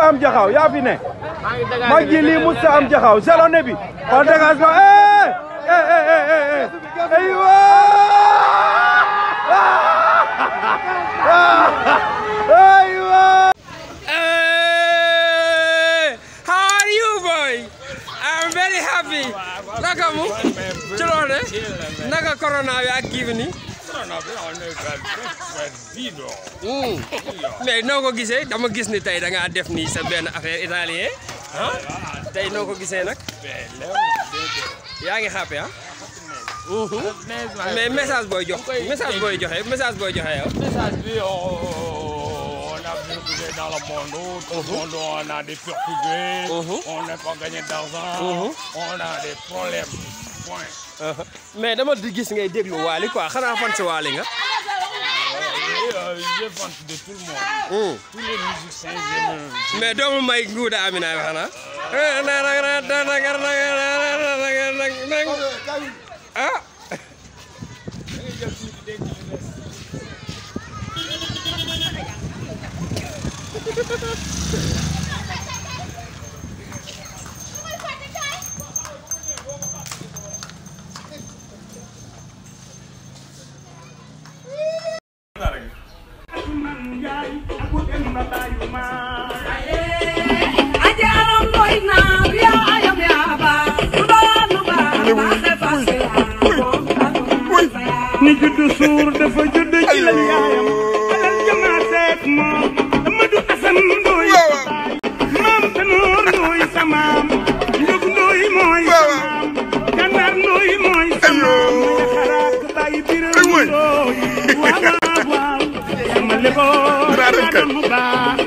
am jaxaw yaa fi ne mag ji lii musta am jaxaw jalone bi par dégagement aywa aywa how are you boy I'm very happy naka mu ci loone naka corona bi ak kii bi ni mais noo ko gisee dama gis ni tey da ngaa def nii sa benn affaire italien ah tey noo ko gisee nag yaa ngi xàppe ah mais message booy joxe yow. Message bi on a beaucoup dans le monde, tout le monde on a des Portugais, on n'a pas gagné d'argent, on a des problèmes. Point. mais dama di gis ngay déglu Wally quoi xanaa fan si Wally nga. Je fan de tout le monde. Tous les musiciens j'aime. mais doomu may nguuda Amina bi xanaa. ah. ni juddu suur dafa juddu ci la yaayam alal jamaaseek moom Amadou Assane Ndoy maam Tanoor Ndoy sa maam Njog Ndoy mooy sa maam Gànnaar Ndoy mooy sa maam nga xaraak bàyyi biram Ndoy waaw waaw sama leboo mu baax